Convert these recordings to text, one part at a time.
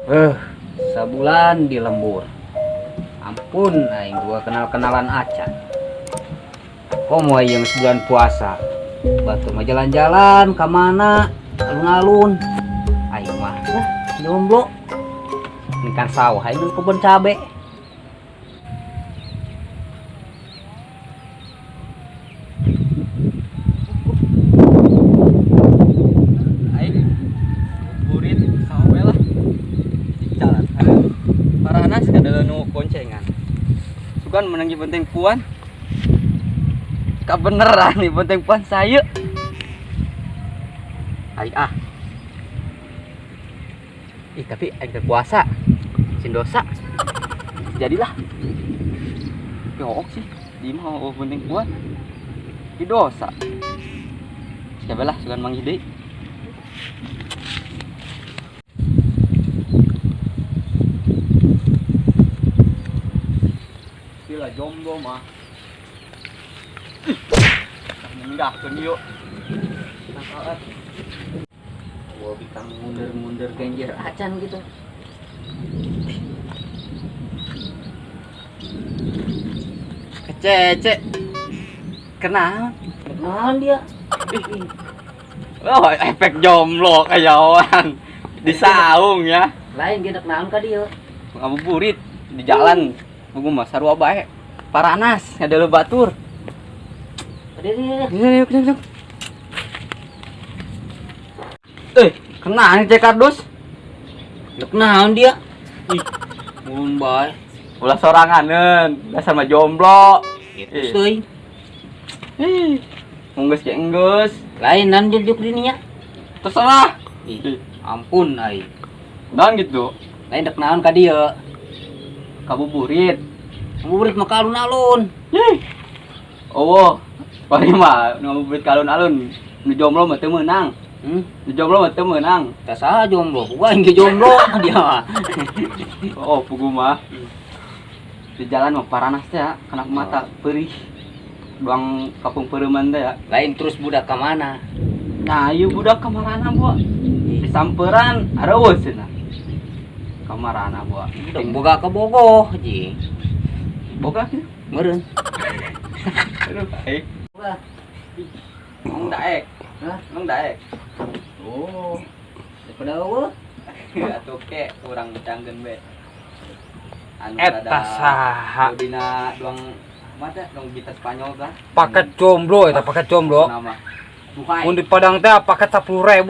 Eh, Sebulan di lembur. Ampun, aing gua kenal-kenalan acan. Kok mau yang sebulan puasa? Batu mah jalan-jalan, kemana? Alun-alun. Aing mah, jomblo. Ini kan sawah, aing kebun cabe. Burit sampai lah jalan para anak kada nu koncengan sukan menanggi penting puan kebeneran nih penting puan saya tapi aing puasa sin dosa jadilah keok sih di mau penting puan di dosa siapa lah sukan manggide. Sila jomblo mah enggak kan yuk saat Gua bintang mundur-mundur genjer acan gitu. kecece kenal Dia. oh efek jomblo kayawan di saung ya Lain dia naon ka dieu. ngabuburit di jalan gua mah sarua bae paranas ada lu batur Dia. kena nih cek kardus Dek naon dia? Mun bae. ulah soranganen dasar mah jomblo Itu seuing. Enggeus ge enggeus Lainan juk dininya. terserah Ampun ai. dan gitu Lain dek naon ka dieu. kabuburit Murid mah ka alun-alun. oh bari mah ngabuburit ka alun-alun nu jomblo mah teu meunang nu jomblo mah teu meunang Tah saha jomblo? Gua engge jomblo dia mah. oh pugu mah di jalan mah paranas teh ya kana mata perih doang kapung peureman teh ya Lain terus budak ka mana? nah ieu budak kamarana bu di samperan areus cenah kamarana bu Dong boga ka bogoh ji. boga kieu Meureun. aduh baik Mang daek Hah? Mang daek Oh. Daripada eueuh. atuh ke urang canggeun be anu Eta saha dina doang mata dong gitar Spanyol kah paket jomblo eta paket jomblo nama mun di Padang teh paket 10.000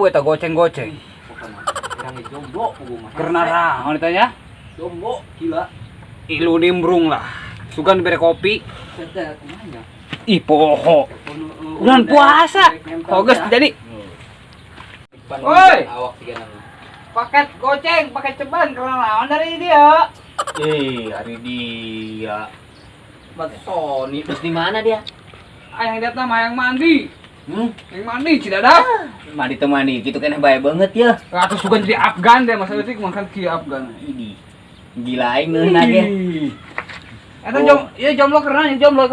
eta goceng-goceng pokona urang ge jomblo pugu mah karena naon eta nya jomblo gila ilu nimbrung lah sugan bere kopi teh kumanya ih poho bulan puasa August jadi Woi! awak tiga nama paket goceng paket ceban karena naon dari dia Hari dia. batu Sony Terus di mana dia? ayang dia mah yang mandi Hmm? yang mandi cidadak Mandi temani, gitu kan bae banget ya. atau sugan jadi Afgan deh masa itu makan ki Afgan Ini gila aing neuna ge. eta jomblo keren jomblo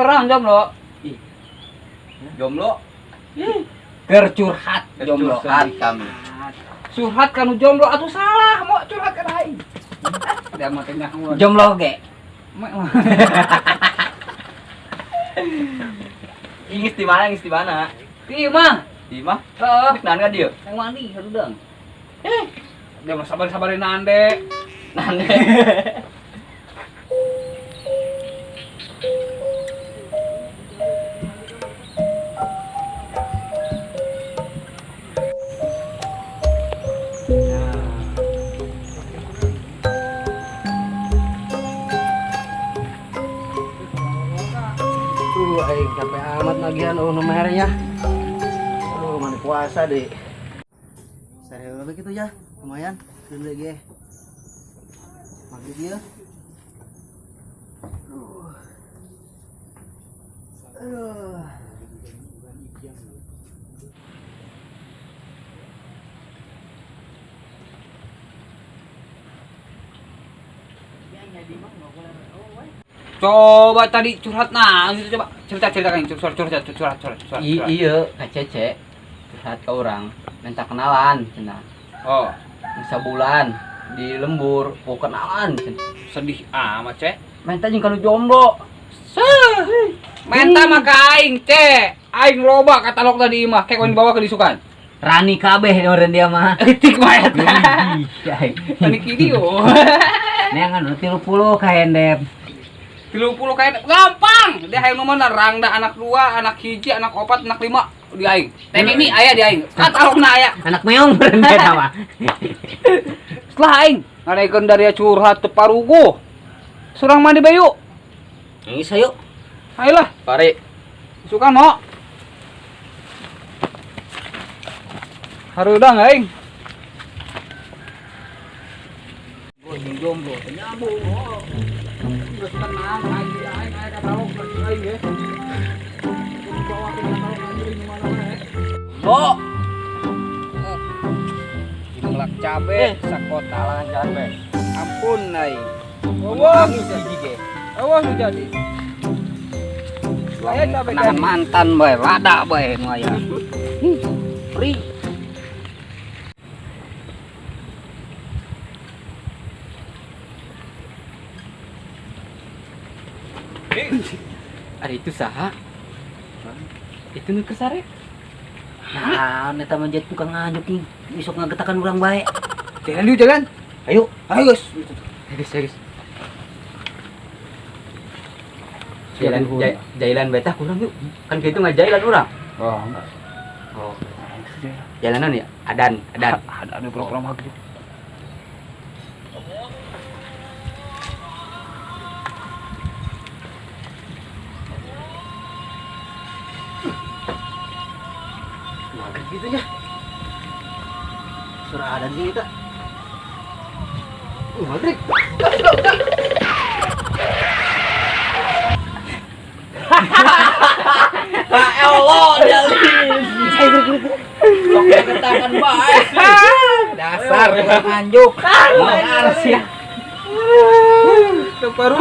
jomblo Keur curhat jomblo Curhat. kami. curhat kanu jomblo atuh salah mau curhat ka aing dia mah tengah Jomblo ge. ingis di mana Ti mah di mah heeh dik naon ka dieu Yang mandi harudang. dia mah sabar-sabarin ande nane Aing capek amat lagian nomernya. Mana puasa deh. Sare heula gitu ya, lumayan. Dulu ge. Maghrib ya. Aduh. coba tadi curhat nah coba ceritakan curhat iya Kak Cece curhat ke orang minta kenalan cenah oh sebulan di lembur oh kenalan Sedih amat, Cek. minta jeung kanu jomblo Menta mah ka aing, Cek. Aing loba katalog tadi imah kayak dibawa ke disukan. Rani kabeh orang dia mah. Tik wae eta. Cai. Tani kidio. Neangan 30 ka hendep. 30 kayak gampang. Dia hayang nu mana rangda anak 2, anak 1, anak 4, anak 5 di aing. Teh mimi aya di aing. Katalogna aya. Anak meong beren dia mah. Setelah aing ngarekeun dari curhat teu paruguh. Surang mandi bayu. Ini sayo. Ayolah, pare suka mo. Harudang aing. Gua jomblo, nyambung. Terus tenang aja aing aya katalog aing ge. Bawa ke katalog aing di mana wae. Bo. Jumlah cabe sakota lah cabe. Ampun aing. Awas jadi ge. Awas jadi. Aya cabe Kenangan mantan bae, lada bae nu aya. Free. ada itu saha itu nu kesare Nah, eta mah jet tukang nganjuk nih. Besok ngagetakan urang bae. jalan yuk jalan. Ayo. Ayo guys. guys jailan betah kurang yuk kan gitu nggak jailan orang Oh, enggak. oh jalanan ya adan Ada program maghrib. Maghrib gitu ya. Surah adan kita. Maghrib. Allah jalin. Oke ketakan bae. Dasar nganjuk. Mars ya. Baru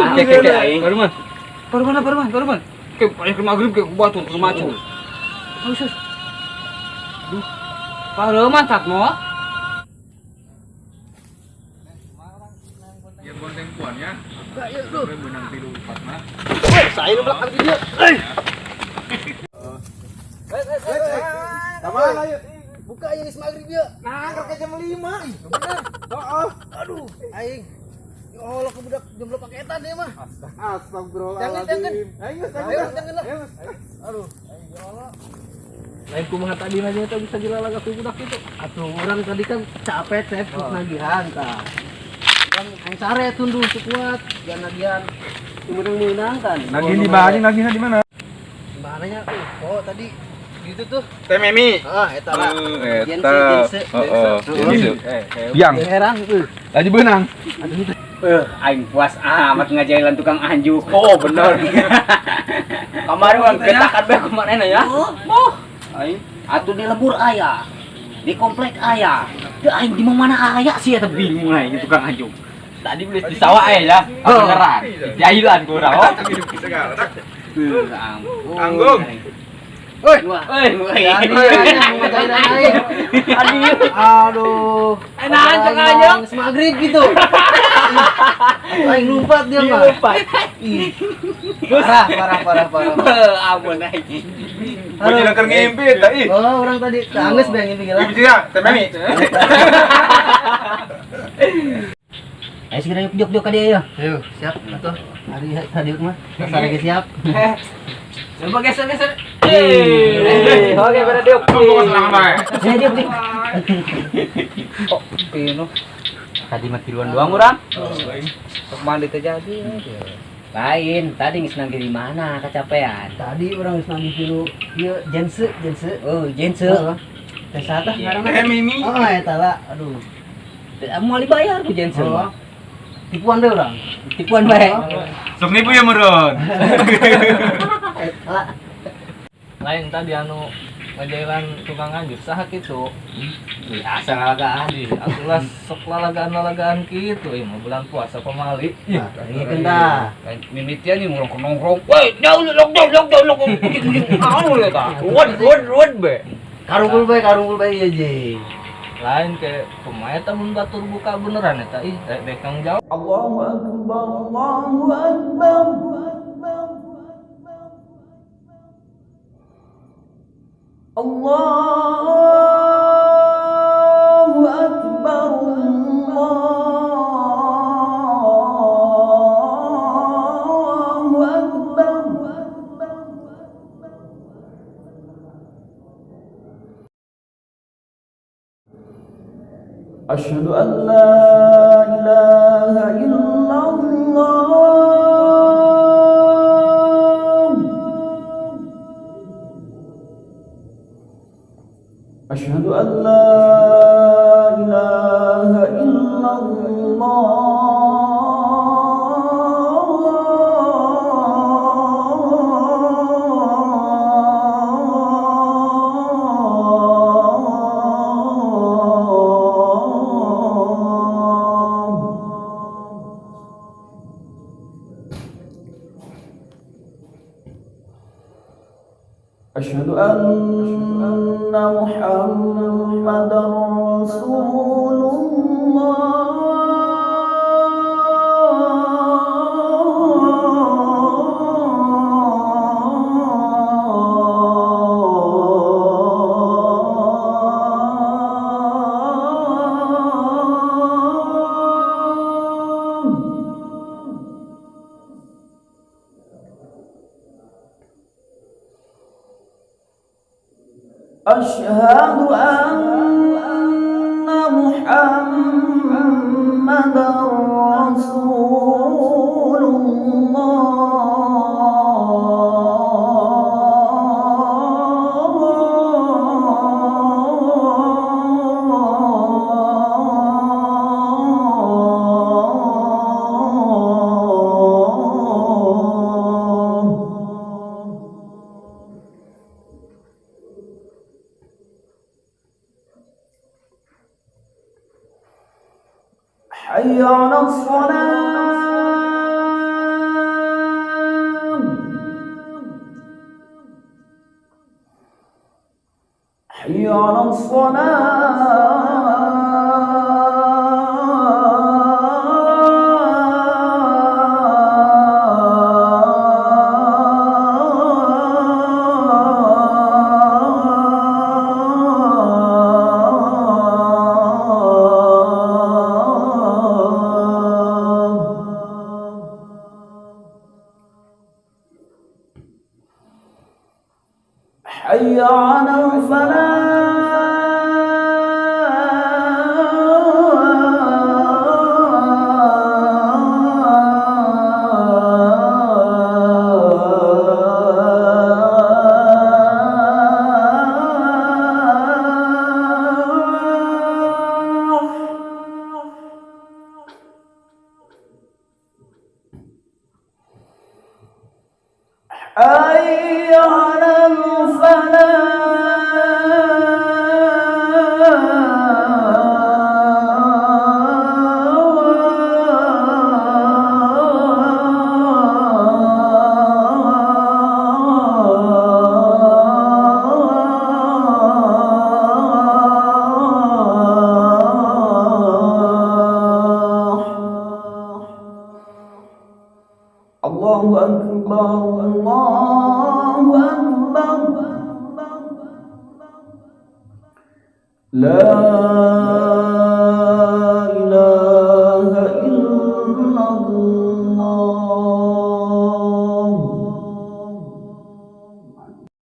baru mah baru man. Ke paling ke maghrib ke batu ke macu. Khusus. Duh. Baru man tak mo. Ya bonteng puan ya. Enggak ya, Bro. Benang tilu 4 mah. Saya lu belakang dia. Taman ayo. Buka aja nih maghrib ya. Nah, ke jam 5. Bener. Heeh. Aduh, aing. Ya Allah ke budak jomblo paketan dia mah. Astagfirullahaladzim. Ayo, Jangan lah. Aduh, ya Allah. lain kumaha tadi aja itu bisa dilalaga ku budak itu Atuh orang tadi kan capek saya nagihan tah. Kan aing sare tunduh kuat, jangan nagihan. Menang-menang kan. Nagih di bahannya nagihnya di mana? Bahannya oh tadi gitu tuh. Teh Memi. Ah, eta lah. Jense. Yang. Herang tuh. Lagi benang. Aing puas amat ngajailan tukang anjuk. Oh, bener. Kemarin orang getakan bae kumanehna ya. Oh. Aing Atuh di lembur aya. Di komplek aya. Teu aing di mana aya sih eta bingung aing tukang anjuk. tadi beli di sawah ya beneran jailan kurang oh Tanggung. Woi, Aduh. Enakan cek aja. Maghrib gitu. Aing lompat dia mah. Parah. Ampun aing. Mau jadi ngimpi tadi. Oh, orang tadi tangis bang ini gila. Bisa ya, Teh Memi. Ayo segera yuk ka dia ya. Ayo, siap atuh. Hari mah. Lagi siap. Coba geser. oke pada diuk Tunggu serangan bae. Saya diuk nih. Kok pino? tadi mah kiluan doang orang Sok mandi terjadi. Lain, tadi geus nangge di mana kecapean. Tadi orang geus nangge dulu ieu jense. Oh, jense. Teh satah ngaranna. Teh Mimi. Oh, eta lah. Aduh. Mau dibayar ku jense. Tipuan deh orang. Tipuan bae. Sok nipu ya meureun. lain tadi anu ngajailan tukang anjur saha kitu biasa ngalagaan di atulah sok lalagaan kitu ieu mah bulan puasa pamali Iya kan dah. Kayak mimitian nih nongkrong. Woi, jauh. Anu ya ta. ruwet be Karungkul bae ieu je. lain kayak pemain tamun batur buka beneran eta ih rek tanggung jawab. Allahu Akbar, Allahu Akbar. Allahu Akbar, Allahu Akbar. Asyhadu an la ilaha illallah. Asyhadu an la ilaha illallah. Asyhadu anna Muhammadar Asyhadu anna Muhammadar hayya 'alas shalah, hayya 'alas hayya 'alal hayya 'alal Allahu Akbar, Allahu Akbar. La ilaha illallah.